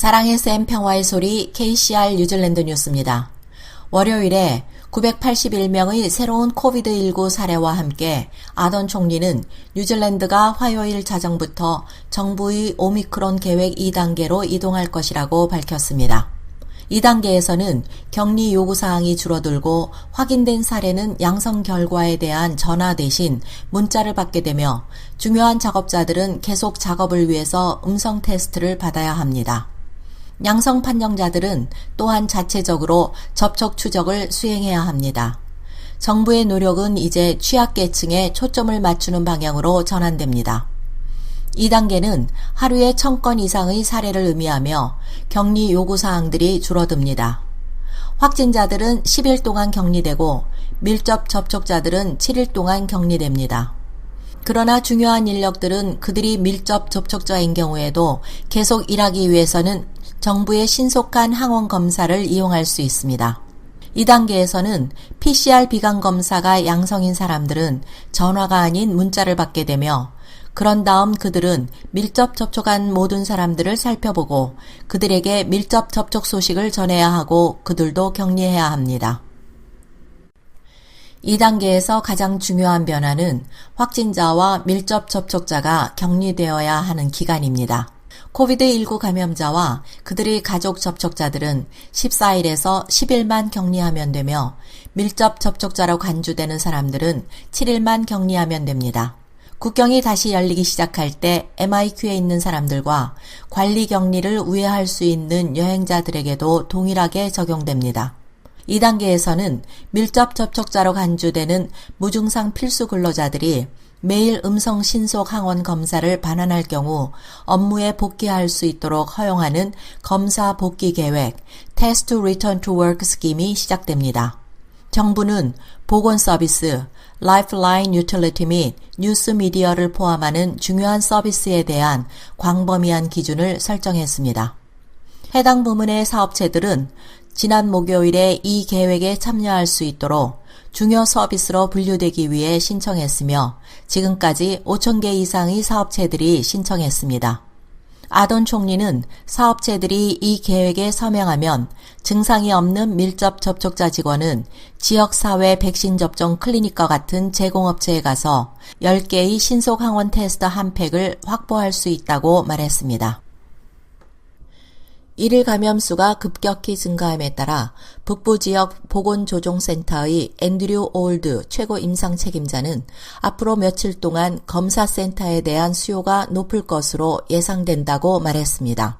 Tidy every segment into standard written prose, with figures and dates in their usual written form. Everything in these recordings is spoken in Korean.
사랑의 샘 평화의 소리 KCR 뉴질랜드 뉴스입니다. 월요일에 981명의 새로운 코비드19 사례와 함께 아던 총리는 뉴질랜드가 화요일 자정부터 정부의 오미크론 계획 2단계로 이동할 것이라고 밝혔습니다. 2단계에서는 격리 요구사항이 줄어들고 확인된 사례는 양성 결과에 대한 전화 대신 문자를 받게 되며 중요한 작업자들은 계속 작업을 위해서 음성 테스트를 받아야 합니다. 양성 판정자들은 또한 자체적으로 접촉 추적을 수행해야 합니다. 정부의 노력은 이제 취약계층에 초점을 맞추는 방향으로 전환됩니다. 2단계는 하루에 1000건 이상의 사례를 의미하며 격리 요구사항들이 줄어듭니다. 확진자들은 10일 동안 격리되고 밀접 접촉자들은 7일 동안 격리됩니다. 그러나 중요한 인력들은 그들이 밀접 접촉자인 경우에도 계속 일하기 위해서는 정부의 신속한 항원 검사를 이용할 수 있습니다. 2단계에서는 PCR 비강 검사가 양성인 사람들은 전화가 아닌 문자를 받게 되며 그런 다음 그들은 밀접 접촉한 모든 사람들을 살펴보고 그들에게 밀접 접촉 소식을 전해야 하고 그들도 격리해야 합니다. 2단계에서 가장 중요한 변화는 확진자와 밀접 접촉자가 격리되어야 하는 기간입니다. 코비드19 감염자와 그들의 가족 접촉자들은 14일에서 10일만 격리하면 되며 밀접 접촉자로 간주되는 사람들은 7일만 격리하면 됩니다. 국경이 다시 열리기 시작할 때 MIQ에 있는 사람들과 관리 격리를 우회할 수 있는 여행자들에게도 동일하게 적용됩니다. 2단계에서는 밀접 접촉자로 간주되는 무증상 필수 근로자들이 매일 음성 신속 항원 검사를 반환할 경우 업무에 복귀할 수 있도록 허용하는 검사 복귀 계획 Test to Return to Work 스킴이 시작됩니다. 정부는 보건 서비스, 라이프라인 유틸리티 및 뉴스 미디어를 포함하는 중요한 서비스에 대한 광범위한 기준을 설정했습니다. 해당 부문의 사업체들은 지난 목요일에 이 계획에 참여할 수 있도록 중요 서비스로 분류되기 위해 신청했으며 지금까지 5,000개 이상의 사업체들이 신청했습니다. 아던 총리는 사업체들이 이 계획에 서명하면 증상이 없는 밀접 접촉자 직원은 지역사회 백신 접종 클리닉과 같은 제공업체에 가서 10개의 신속 항원 테스트 한 팩을 확보할 수 있다고 말했습니다. 일일 감염 수가 급격히 증가함에 따라 북부 지역 보건조종센터의 앤드류 올드 최고 임상 책임자는 앞으로 며칠 동안 검사센터에 대한 수요가 높을 것으로 예상된다고 말했습니다.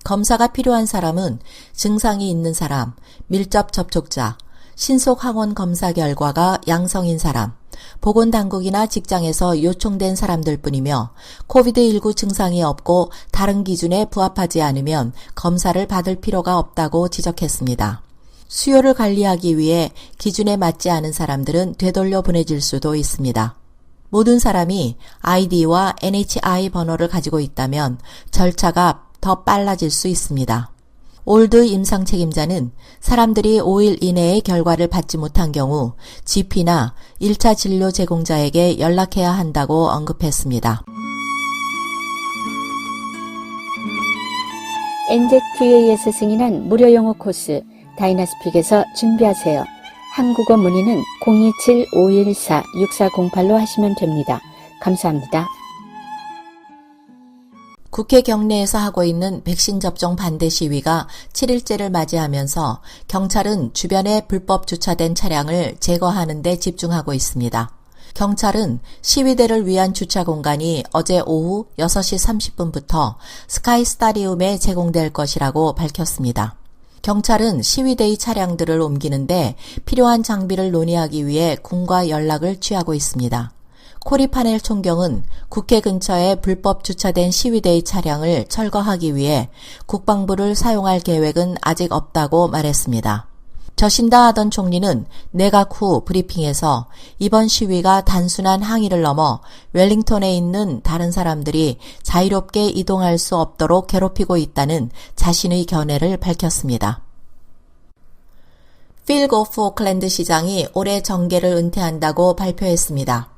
검사가 필요한 사람은 증상이 있는 사람, 밀접 접촉자, 신속 항원 검사 결과가 양성인 사람, 보건당국이나 직장에서 요청된 사람들 뿐이며 코비드19 증상이 없고 다른 기준에 부합하지 않으면 검사를 받을 필요가 없다고 지적했습니다. 수요를 관리하기 위해 기준에 맞지 않은 사람들은 되돌려 보내질 수도 있습니다. 모든 사람이 아이디와 NHI 번호를 가지고 있다면 절차가 더 빨라질 수 있습니다. 올드 임상 책임자는 사람들이 5일 이내에 결과를 받지 못한 경우 GP나 1차 진료 제공자에게 연락해야 한다고 언급했습니다. NZVA에서 승인한 무료 영어 코스 다이나스픽에서 준비하세요. 한국어 문의는 027-514-6408로 하시면 됩니다. 감사합니다. 국회 경내에서 하고 있는 백신 접종 반대 시위가 7일째를 맞이하면서 경찰은 주변에 불법 주차된 차량을 제거하는 데 집중하고 있습니다. 경찰은 시위대를 위한 주차 공간이 어제 오후 6시 30분부터 스카이 스타디움에 제공될 것이라고 밝혔습니다. 경찰은 시위대의 차량들을 옮기는데 필요한 장비를 논의하기 위해 군과 연락을 취하고 있습니다. 코리 파넬 총경은 국회 근처에 불법 주차된 시위대의 차량을 철거하기 위해 국방부를 사용할 계획은 아직 없다고 말했습니다. 저신다 아던 총리는 내각 후 브리핑에서 이번 시위가 단순한 항의를 넘어 웰링턴에 있는 다른 사람들이 자유롭게 이동할 수 없도록 괴롭히고 있다는 자신의 견해를 밝혔습니다. 필 고프 오클랜드 시장이 올해 정계를 은퇴한다고 발표했습니다.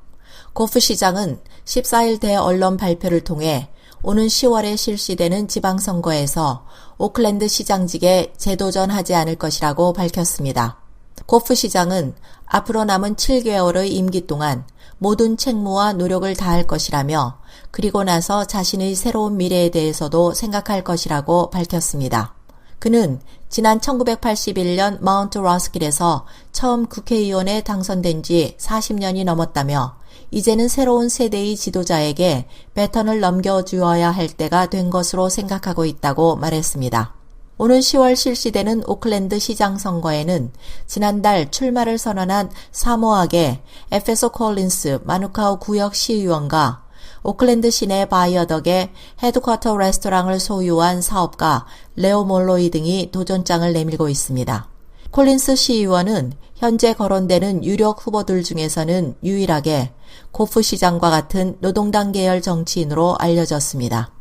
고프 시장은 14일 대언론 발표를 통해 오는 10월에 실시되는 지방선거에서 오클랜드 시장직에 재도전하지 않을 것이라고 밝혔습니다. 고프 시장은 앞으로 남은 7개월의 임기 동안 모든 책무와 노력을 다할 것이라며 그리고 나서 자신의 새로운 미래에 대해서도 생각할 것이라고 밝혔습니다. 그는 지난 1981년 마운트 러스킬에서 처음 국회의원에 당선된 지 40년이 넘었다며 이제는 새로운 세대의 지도자에게 배턴을 넘겨주어야 할 때가 된 것으로 생각하고 있다고 말했습니다. 오는 10월 실시되는 오클랜드 시장 선거에는 지난달 출마를 선언한 사모악의 에페소 콜린스 마누카우 구역 시의원과 오클랜드 시내 바이어덕의 헤드쿼터 레스토랑을 소유한 사업가 레오 몰로이 등이 도전장을 내밀고 있습니다. 콜린스 시의원은 현재 거론되는 유력 후보들 중에서는 유일하게 고프 시장과 같은 노동당 계열 정치인으로 알려졌습니다.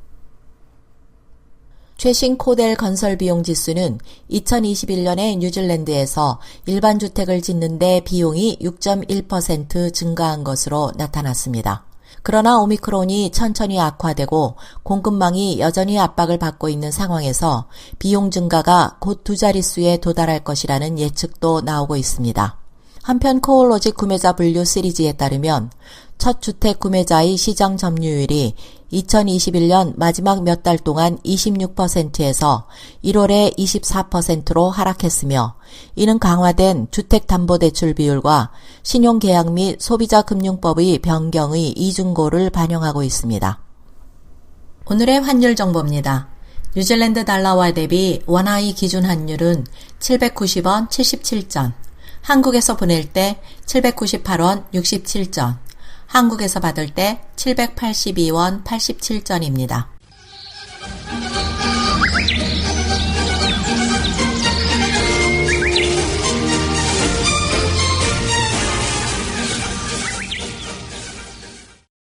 최신 코델 건설 비용 지수는 2021년에 뉴질랜드에서 일반 주택을 짓는 데 비용이 6.1% 증가한 것으로 나타났습니다. 그러나 오미크론이 천천히 악화되고 공급망이 여전히 압박을 받고 있는 상황에서 비용 증가가 곧 두 자릿수에 도달할 것이라는 예측도 나오고 있습니다. 한편 코올로지 구매자 분류 시리즈에 따르면 첫 주택 구매자의 시장 점유율이 2021년 마지막 몇 달 동안 26%에서 1월에 24%로 하락했으며 이는 강화된 주택담보대출 비율과 신용계약 및 소비자금융법의 변경의 이중고를 반영하고 있습니다. 오늘의 환율 정보입니다. 뉴질랜드 달러와 대비 원화의 기준 환율은 790원 77전, 한국에서 보낼 때 798원 67전, 한국에서 받을 때 782원 87전입니다.